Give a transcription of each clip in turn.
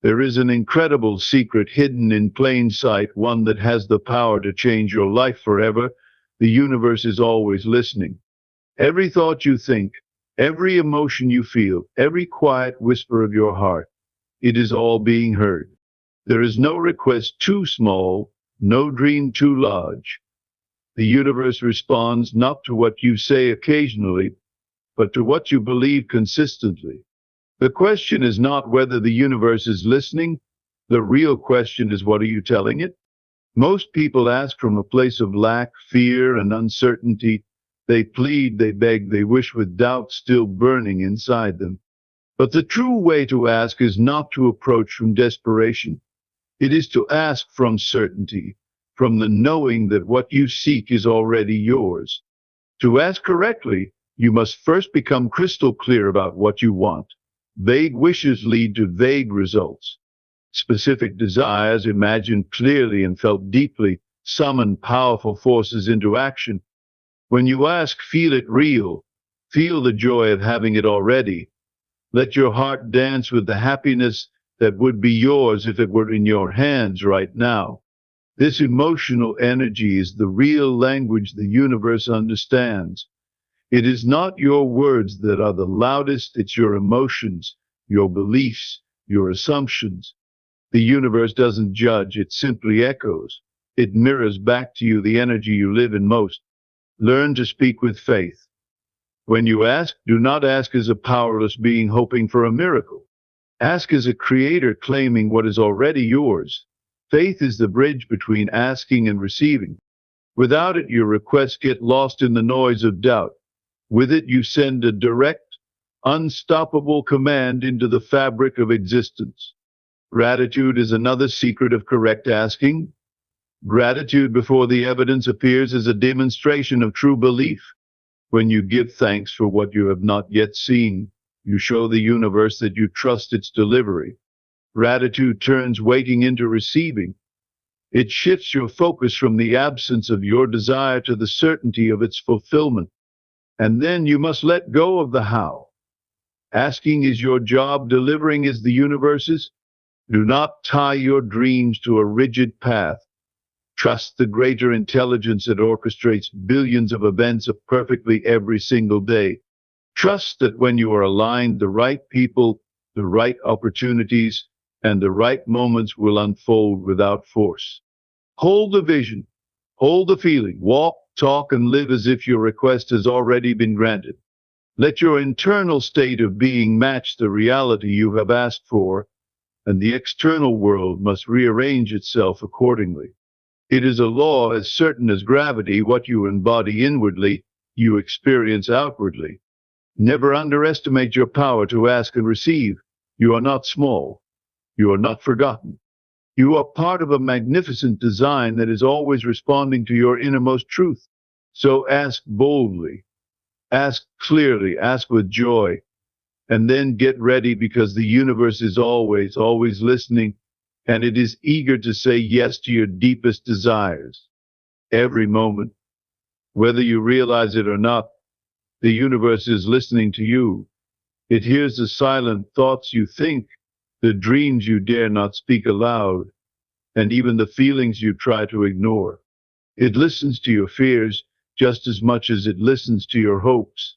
There is an incredible secret hidden in plain sight, one that has the power to change your life forever. The universe is always listening. Every thought you think, every emotion you feel, every quiet whisper of your heart, it is all being heard. There is no request too small, no dream too large. The universe responds not to what you say occasionally, but to what you believe consistently. The question is not whether the universe is listening. The real question is, what are you telling it? Most people ask from a place of lack, fear, and uncertainty. They plead, they beg, they wish with doubt still burning inside them. But the true way to ask is not to approach from desperation. It is to ask from certainty, from the knowing that what you seek is already yours. To ask correctly, you must first become crystal clear about what you want. Vague wishes lead to vague results. Specific desires, imagined clearly and felt deeply, summon powerful forces into action. When you ask, feel it real. Feel the joy of having it already. Let your heart dance with the happiness that would be yours if it were in your hands right now. This emotional energy is the real language the universe understands. It is not your words that are the loudest, it's your emotions, your beliefs, your assumptions. The universe doesn't judge, it simply echoes. It mirrors back to you the energy you live in most. Learn to speak with faith. When you ask, do not ask as a powerless being hoping for a miracle. Ask as a creator claiming what is already yours. Faith is the bridge between asking and receiving. Without it, your requests get lost in the noise of doubt. With it, you send a direct, unstoppable command into the fabric of existence. Gratitude is another secret of correct asking. Gratitude before the evidence appears is a demonstration of true belief. When you give thanks for what you have not yet seen, you show the universe that you trust its delivery. Gratitude turns waiting into receiving. It shifts your focus from the absence of your desire to the certainty of its fulfillment. And then you must let go of the how. Asking is your job, delivering is the universe's. Do not tie your dreams to a rigid path. Trust the greater intelligence that orchestrates billions of events perfectly every single day. Trust that when you are aligned, the right people, the right opportunities, and the right moments will unfold without force. Hold the vision, hold the feeling, walk, talk, and live as if your request has already been granted. Let your internal state of being match the reality you have asked for, and the external world must rearrange itself accordingly. It is a law as certain as gravity. What you embody inwardly, you experience outwardly. Never underestimate your power to ask and receive. You are not small. You are not forgotten. You are part of a magnificent design that is always responding to your innermost truth. So ask boldly, ask clearly, ask with joy, and then get ready, because the universe is always, always listening, and it is eager to say yes to your deepest desires. Every moment, whether you realize it or not, the universe is listening to you. It hears the silent thoughts you think, the dreams you dare not speak aloud, and even the feelings you try to ignore. It listens to your fears just as much as it listens to your hopes.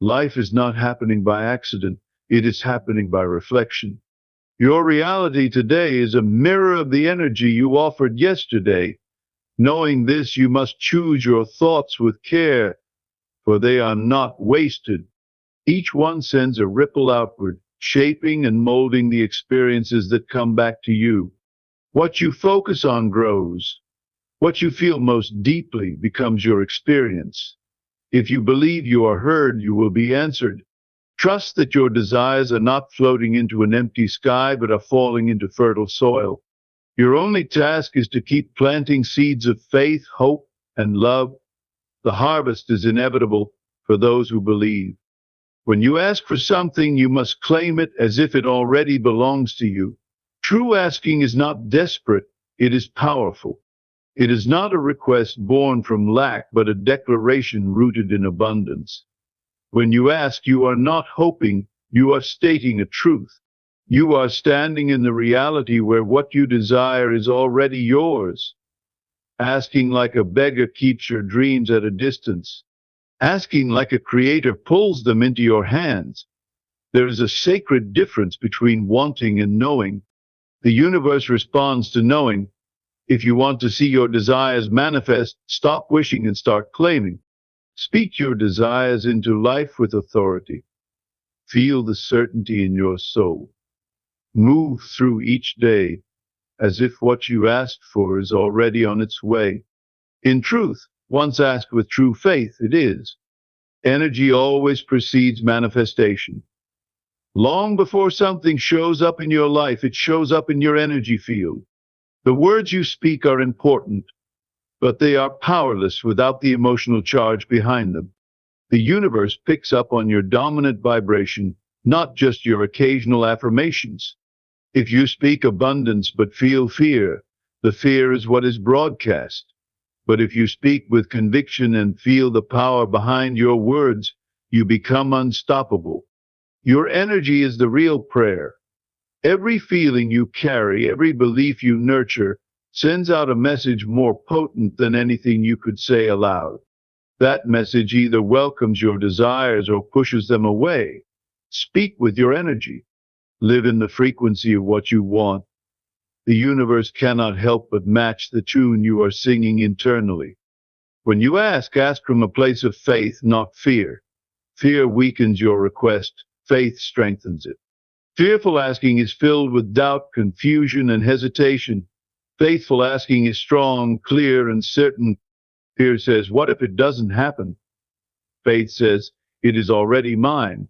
Life is not happening by accident. It is happening by reflection. Your reality today is a mirror of the energy you offered yesterday. Knowing this, you must choose your thoughts with care, for they are not wasted. Each one sends a ripple outward, shaping and molding the experiences that come back to you. What you focus on grows. What you feel most deeply becomes your experience. If you believe you are heard, you will be answered. Trust that your desires are not floating into an empty sky, but are falling into fertile soil. Your only task is to keep planting seeds of faith, hope, and love. The harvest is inevitable for those who believe. When you ask for something, you must claim it as if it already belongs to you. True asking is not desperate, it is powerful. It is not a request born from lack, but a declaration rooted in abundance. When you ask, you are not hoping, you are stating a truth. You are standing in the reality where what you desire is already yours. Asking like a beggar keeps your dreams at a distance. Asking like a creator pulls them into your hands. There is a sacred difference between wanting and knowing. The universe responds to knowing. If you want to see your desires manifest, stop wishing and start claiming. Speak your desires into life with authority. Feel the certainty in your soul. Move through each day as if what you asked for is already on its way. In truth, once asked with true faith, it is. Energy always precedes manifestation. Long before something shows up in your life, it shows up in your energy field. The words you speak are important, but they are powerless without the emotional charge behind them. The universe picks up on your dominant vibration, not just your occasional affirmations. If you speak abundance but feel fear, the fear is what is broadcast. But if you speak with conviction and feel the power behind your words, you become unstoppable. Your energy is the real prayer. Every feeling you carry, every belief you nurture, sends out a message more potent than anything you could say aloud. That message either welcomes your desires or pushes them away. Speak with your energy. Live in the frequency of what you want. The universe cannot help but match the tune you are singing internally. When you ask from a place of faith, not fear. Fear weakens your request. Faith strengthens it. Fearful asking is filled with doubt, confusion, and hesitation. Faithful asking is strong, clear, and certain. Fear says, "What if it doesn't happen?" Faith says, "It is already mine."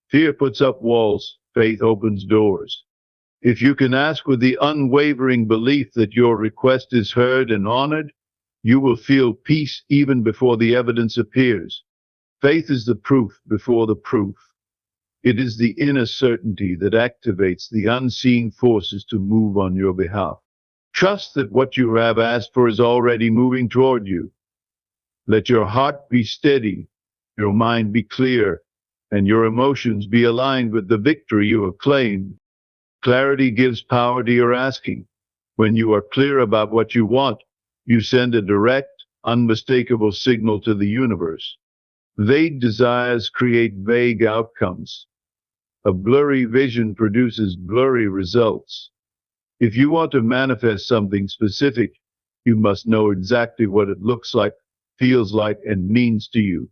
Fear puts up walls. Faith opens doors. If you can ask with the unwavering belief that your request is heard and honored, you will feel peace even before the evidence appears. Faith is the proof before the proof. It is the inner certainty that activates the unseen forces to move on your behalf. Trust that what you have asked for is already moving toward you. Let your heart be steady, your mind be clear, and your emotions be aligned with the victory you have claimed. Clarity gives power to your asking. When you are clear about what you want, you send a direct, unmistakable signal to the universe. Vague desires create vague outcomes. A blurry vision produces blurry results. If you want to manifest something specific, you must know exactly what it looks like, feels like, and means to you.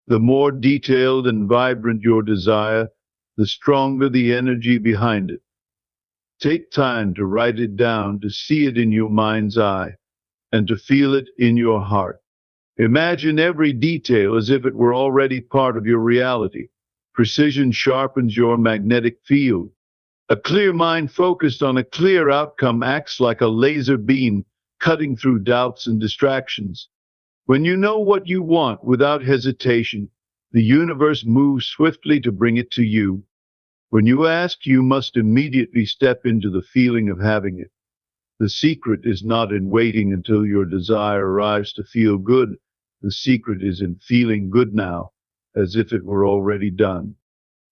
The more detailed and vibrant your desire, the stronger the energy behind it. Take time to write it down, to see it in your mind's eye, and to feel it in your heart. Imagine every detail as if it were already part of your reality. Precision sharpens your magnetic field. A clear mind focused on a clear outcome acts like a laser beam, cutting through doubts and distractions. When you know what you want without hesitation, the universe moves swiftly to bring it to you. When you ask, you must immediately step into the feeling of having it. The secret is not in waiting until your desire arrives to feel good. The secret is in feeling good now, as if it were already done.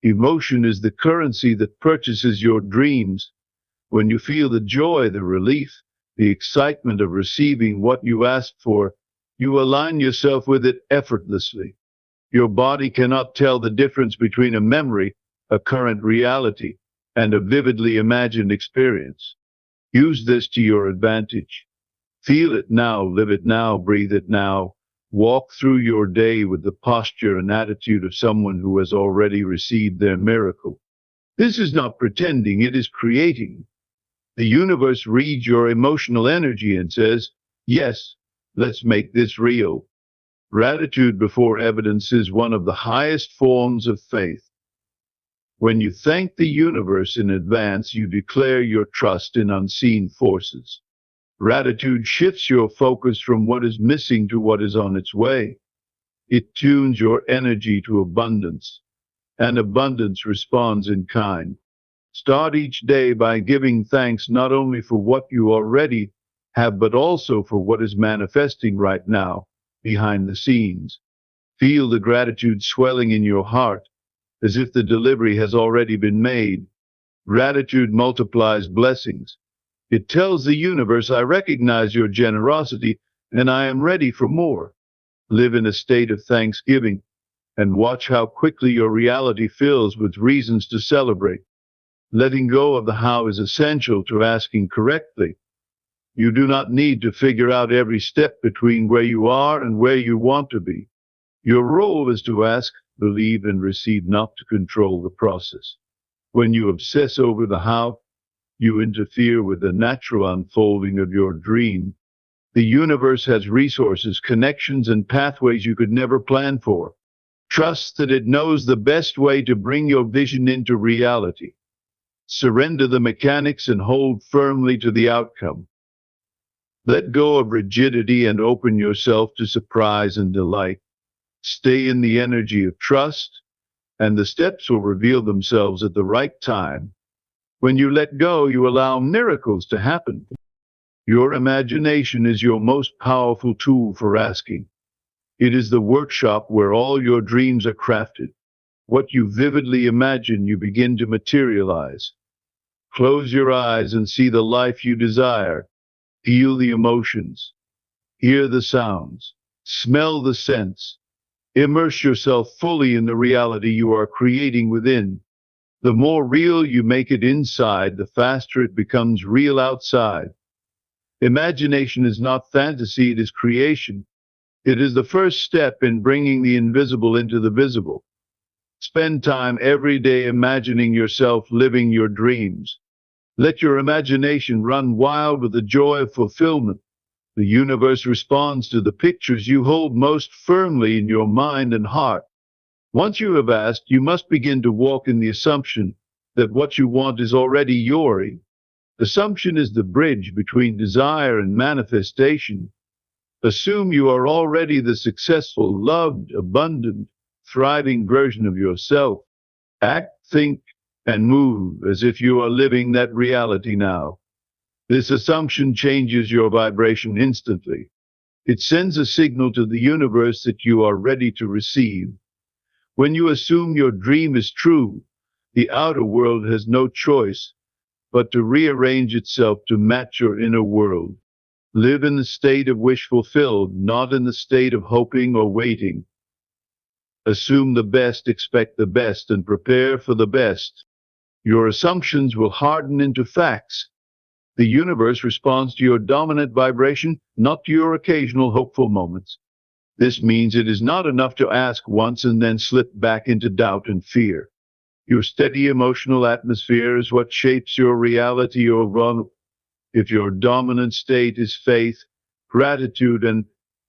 Emotion is the currency that purchases your dreams. When you feel the joy, the relief, the excitement of receiving what you asked for, you align yourself with it effortlessly. Your body cannot tell the difference between a memory, a current reality, and a vividly imagined experience. Use this to your advantage. Feel it now, live it now, breathe it now. Walk through your day with the posture and attitude of someone who has already received their miracle. This is not pretending, it is creating. The universe reads your emotional energy and says, "Yes, let's make this real." Gratitude before evidence is one of the highest forms of faith. When you thank the universe in advance, you declare your trust in unseen forces. Gratitude shifts your focus from what is missing to what is on its way. It tunes your energy to abundance, and abundance responds in kind. Start each day by giving thanks not only for what you already have, but also for what is manifesting right now, behind the scenes. Feel the gratitude swelling in your heart, as if the delivery has already been made. Gratitude multiplies blessings. It tells the universe, I recognize your generosity and I am ready for more. Live in a state of thanksgiving and watch how quickly your reality fills with reasons to celebrate. Letting go of the how is essential to asking correctly. You do not need to figure out every step between where you are and where you want to be. Your role is to ask, believe, and receive, not to control the process. When you obsess over the how, you interfere with the natural unfolding of your dream. The universe has resources, connections, and pathways you could never plan for. Trust that it knows the best way to bring your vision into reality. Surrender the mechanics and hold firmly to the outcome. Let go of rigidity and open yourself to surprise and delight. Stay in the energy of trust, and the steps will reveal themselves at the right time. When you let go, you allow miracles to happen. Your imagination is your most powerful tool for asking. It is the workshop where all your dreams are crafted. What you vividly imagine, you begin to materialize. Close your eyes and see the life you desire. Feel the emotions. Hear the sounds. Smell the scents. Immerse yourself fully in the reality you are creating within. The more real you make it inside, the faster it becomes real outside. Imagination is not fantasy, it is creation. It is the first step in bringing the invisible into the visible. Spend time every day imagining yourself living your dreams. Let your imagination run wild with the joy of fulfillment. The universe responds to the pictures you hold most firmly in your mind and heart. Once you have asked, you must begin to walk in the assumption that what you want is already yours. Assumption is the bridge between desire and manifestation. Assume you are already the successful, loved, abundant, thriving version of yourself. Act, think, and move as if you are living that reality now. This assumption changes your vibration instantly. It sends a signal to the universe that you are ready to receive. When you assume your dream is true, the outer world has no choice but to rearrange itself to match your inner world. Live in the state of wish fulfilled, not in the state of hoping or waiting. Assume the best, expect the best, and prepare for the best. Your assumptions will harden into facts. The universe responds to your dominant vibration, not to your occasional hopeful moments. This means it is not enough to ask once and then slip back into doubt and fear. Your steady emotional atmosphere is what shapes your reality or vulnerability. If your dominant state is faith, gratitude,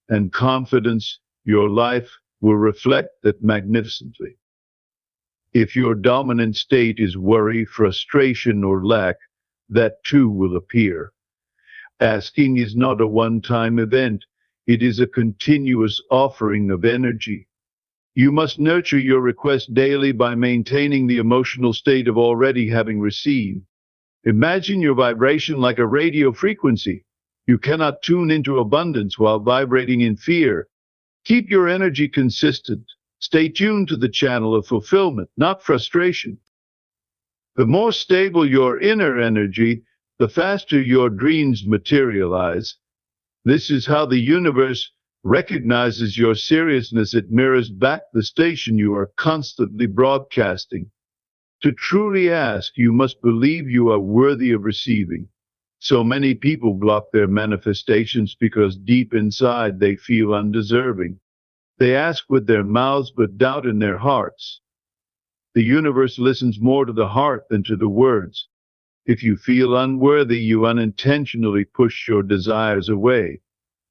and confidence, your life will reflect that magnificently. If your dominant state is worry, frustration, or lack, that too will appear. Asking is not a one-time event. It is a continuous offering of energy. You must nurture your request daily by maintaining the emotional state of already having received. Imagine your vibration like a radio frequency. You cannot tune into abundance while vibrating in fear. Keep your energy consistent. Stay tuned to the channel of fulfillment, not frustration. The more stable your inner energy, the faster your dreams materialize. This is how the universe recognizes your seriousness. It mirrors back the station you are constantly broadcasting. To truly ask, you must believe you are worthy of receiving. So many people block their manifestations because deep inside they feel undeserving. They ask with their mouths but doubt in their hearts. The universe listens more to the heart than to the words. If you feel unworthy, you unintentionally push your desires away.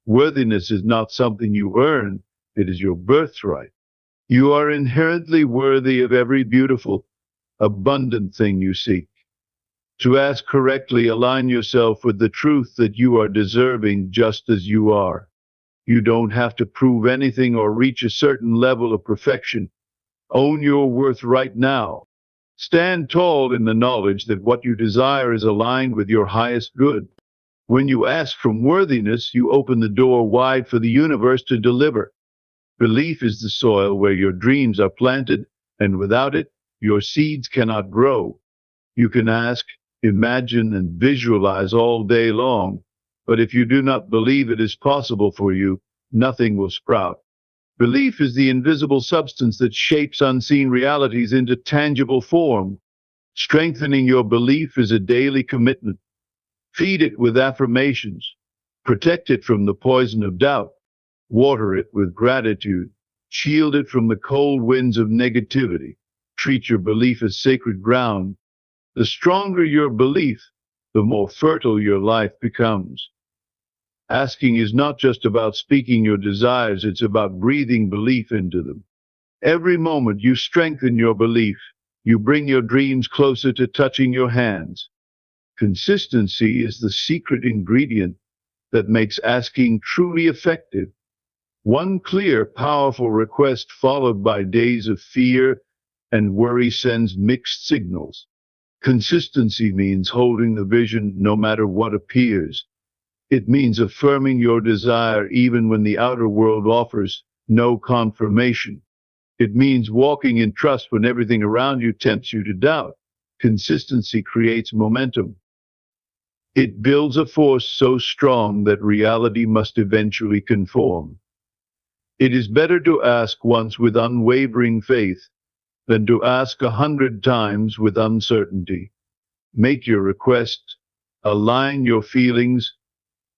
Worthiness is not something you earn, it is your birthright. You are inherently worthy of every beautiful, abundant thing you seek. To ask correctly, align yourself with the truth that you are deserving just as you are. You don't have to prove anything or reach a certain level of perfection. Own your worth right now. Stand tall in the knowledge that what you desire is aligned with your highest good. When you ask from worthiness, you open the door wide for the universe to deliver. Belief is the soil where your dreams are planted, and without it, your seeds cannot grow. You can ask, imagine, and visualize all day long, but if you do not believe it is possible for you, nothing will sprout. Belief is the invisible substance that shapes unseen realities into tangible form. Strengthening your belief is a daily commitment. Feed it with affirmations. Protect it from the poison of doubt. Water it with gratitude. Shield it from the cold winds of negativity. Treat your belief as sacred ground. The stronger your belief, the more fertile your life becomes. Asking is not just about speaking your desires, it's about breathing belief into them. Every moment you strengthen your belief, you bring your dreams closer to touching your hands. Consistency is the secret ingredient that makes asking truly effective. One clear, powerful request followed by days of fear and worry sends mixed signals. Consistency means holding the vision no matter what appears. It means affirming your desire even when the outer world offers no confirmation. It means walking in trust when everything around you tempts you to doubt. Consistency creates momentum. It builds a force so strong that reality must eventually conform. It is better to ask once with unwavering faith than to ask 100 times with uncertainty. Make your request, align your feelings,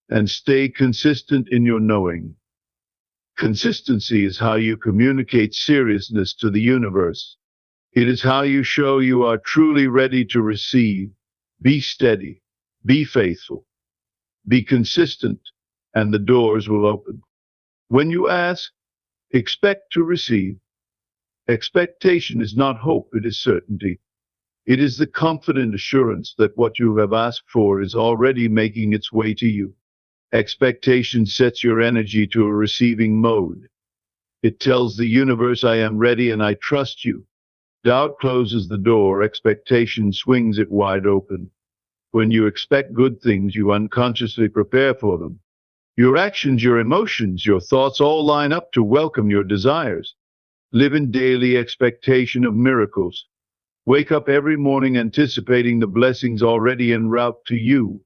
and stay consistent in your knowing. Consistency is how you communicate seriousness to the universe. It is how you show you are truly ready to receive. Be steady, be faithful, be consistent, and the doors will open. When you ask, expect to receive. Expectation is not hope, it is certainty. It is the confident assurance that what you have asked for is already making its way to you. Expectation sets your energy to a receiving mode. It tells the universe, I am ready and I trust you. Doubt closes the door, expectation swings it wide open. When you expect good things, you unconsciously prepare for them. Your actions, your emotions, your thoughts all line up to welcome your desires. Live in daily expectation of miracles. Wake up every morning anticipating the blessings already en route to you.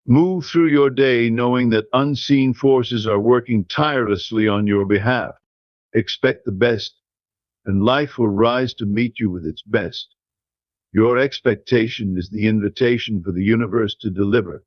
Move through your day knowing that unseen forces are working tirelessly on your behalf. Expect the best, and life will rise to meet you with its best. Your expectation is the invitation for the universe to deliver.